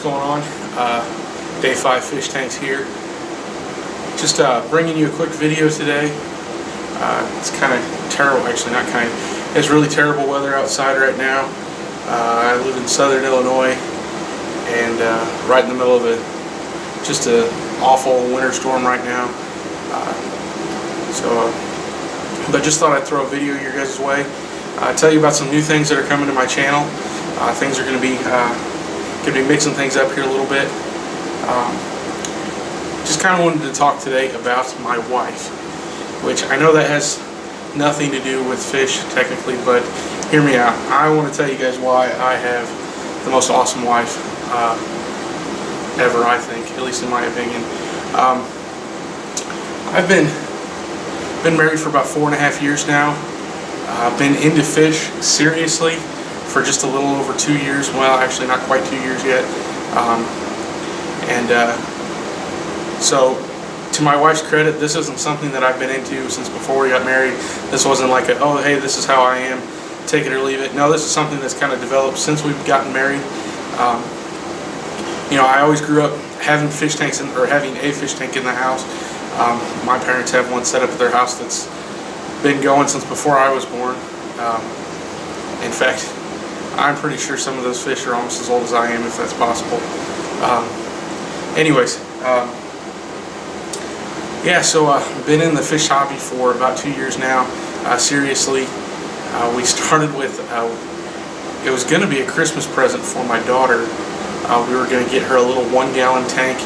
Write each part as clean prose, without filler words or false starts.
going on? Day 5 fish tanks here. Just bringing you a quick video today. It's kind of terrible, actually not kind of. It's really terrible weather outside right now. I live in southern Illinois and right in the middle of just an awful winter storm right now. But just thought I'd throw a video your guys' way. Tell you about some new things that are coming to my channel. Things are going to be mixing things up here a little bit. Just kind of wanted to talk today about my wife, which I know that has nothing to do with fish technically, but hear me out. I want to tell you guys why I have the most awesome wife ever, I think, at least in my opinion. I've been married for about 4.5 years now. I've been into fish seriously for just a little over 2 years. Well, actually not quite 2 years yet. So to my wife's credit, this isn't something that I've been into since before we got married. This wasn't like a, oh hey, this is how I am, take it or leave it. No, this is something that's kind of developed since we've gotten married. You know, I always grew up having fish tanks having a fish tank in the house. My parents have one set up at their house that's been going since before I was born. In fact, I'm pretty sure some of those fish are almost as old as I am, if that's possible. Yeah, so I've been in the fish hobby for about 2 years now. Seriously, we started with, it was going to be a Christmas present for my daughter. We were going to get her a little 1-gallon tank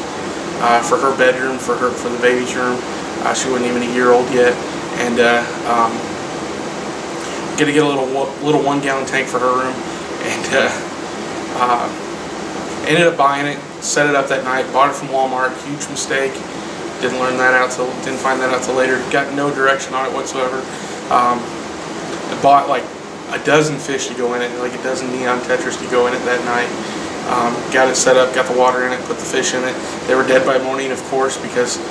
for her bedroom, for the baby's room. She wasn't even a year old yet, and going to get a little 1-gallon tank for her room, and ended up buying it, set it up that night, bought it from Walmart. Huge mistake. Didn't find that out till later. Got no direction on it whatsoever. I bought like a dozen fish to go in it, like a dozen neon tetras to go in it that night. Got it set up, got the water in it, put the fish in it. They were dead by morning, of course, because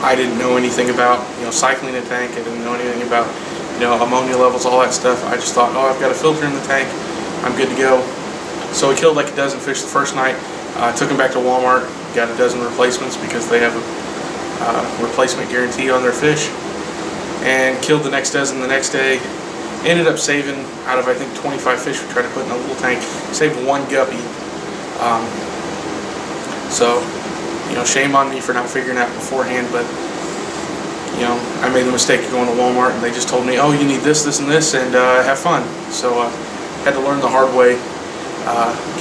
I didn't know anything about, cycling a tank. I didn't know anything about, ammonia levels, all that stuff. I just thought, oh, I've got a filter in the tank, I'm good to go. So we killed like a dozen fish the first night. Took them back to Walmart, got a dozen replacements because they have a replacement guarantee on their fish, and killed the next dozen the next day. Ended up saving, out of I think 25 fish we tried to put in a little tank, saved 1 guppy. So, shame on me for not figuring out beforehand, but I made the mistake of going to Walmart and they just told me, oh, you need this, this, and this, and have fun. So had to learn the hard way.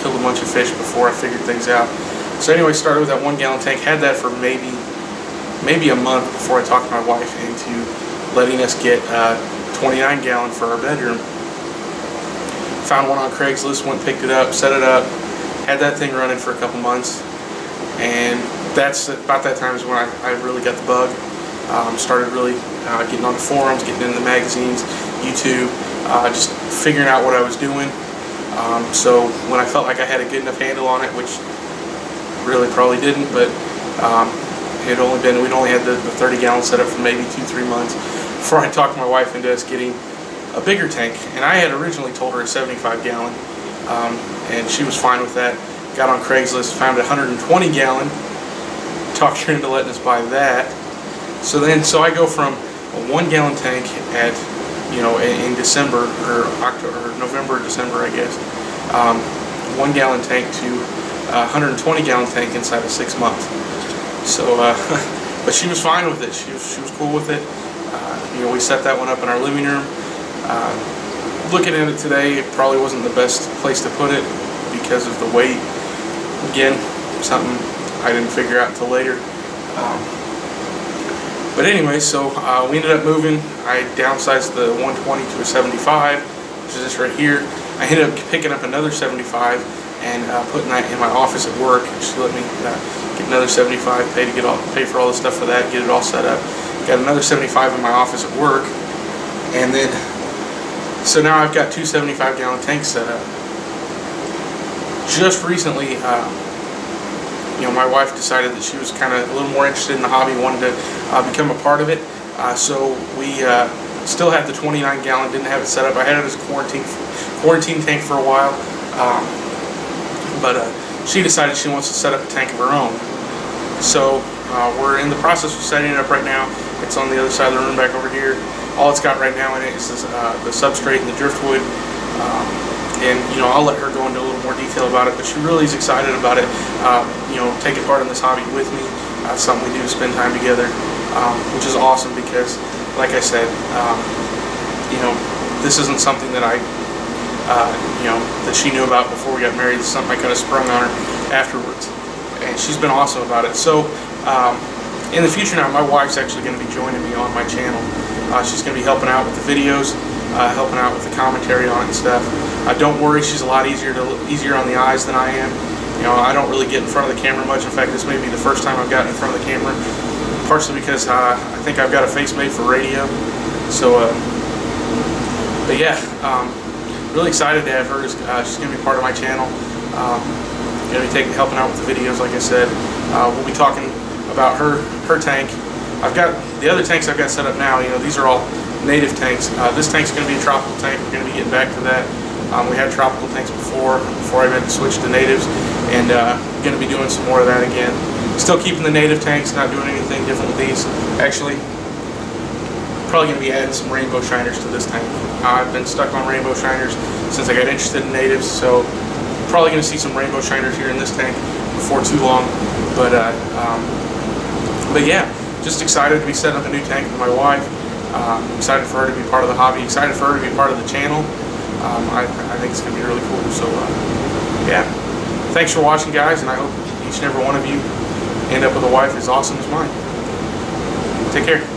Killed a bunch of fish before I figured things out. So anyway, started with that 1-gallon tank. Had that for maybe a month before I talked my wife into letting us get 29-gallon for our bedroom. Found one on Craigslist, went picked it up, set it up, had that thing running for a couple months, and that's about that time is when I really got the bug. Started really getting on the forums, getting into the magazines, YouTube, just figuring out what I was doing. So when I felt like I had a good enough handle on it, which really probably didn't, but we'd only had the 30-gallon set up for maybe 2-3 months before I talked my wife into us getting a bigger tank. And I had originally told her a 75-gallon, and she was fine with that. Got on Craigslist, found a 120-gallon, talked her into letting us buy that. So I go from a 1-gallon tank at, in December, or October, or November, December, I guess, 1-gallon tank to a 120-gallon tank inside of 6 months. So, but she was fine with it. She was cool with it. We set that one up in our living room. Looking at it today, it probably wasn't the best place to put it because of the weight. Again, something I didn't figure out until later. But anyway, so we ended up moving. I downsized the 120 to a 75, which is this right here. I ended up picking up another 75 and putting that in my office at work. She let me get another 75, pay for all the stuff for that, get it all set up. Got another 75 in my office at work, and then so now I've got 2 75-gallon tanks set up. Just recently, my wife decided that she was kind of a little more interested in the hobby, wanted to become a part of it. So we still had the 29-gallon, didn't have it set up. I had it as a quarantine tank for a while, but she decided she wants to set up a tank of her own. So we're in the process of setting it up right now. It's on the other side of the room back over here. All it's got right now in it is this, the substrate and the driftwood. And I'll let her go into a little more detail about it, but she really is excited about it. Taking part in this hobby with me. Something we do to spend time together, which is awesome because, like I said, this isn't something that that she knew about before we got married. It's something I kind of sprung on her afterwards, and she's been awesome about it. So in the future now, my wife's actually going to be joining me on my channel. She's going to be helping out with the videos, helping out with the commentary on it and stuff. Don't worry, she's a lot easier on the eyes than I am. I don't really get in front of the camera much. In fact, this may be the first time I've gotten in front of the camera, partially because I think I've got a face made for radio. So, but yeah, really excited to have her. She's going to be part of my channel. Going to be helping out with the videos, like I said. We'll be talking about her tank. I've got the other tanks I've got set up now. These are all native tanks. This tank's going to be a tropical tank. We're going to be getting back to that. We had tropical tanks before I made the switch to natives, and going to be doing some more of that again. Still keeping the native tanks, not doing anything different with these. Actually, probably going to be adding some rainbow shiners to this tank. I've been stuck on rainbow shiners since I got interested in natives, so probably going to see some rainbow shiners here in this tank before too long. But yeah, just excited to be setting up a new tank with my wife. Excited for her to be part of the hobby. Excited for her to be part of the channel. I think it's going to be really cool. So yeah, thanks for watching, guys, and I hope each and every one of you end up with a wife as awesome as mine. Take care.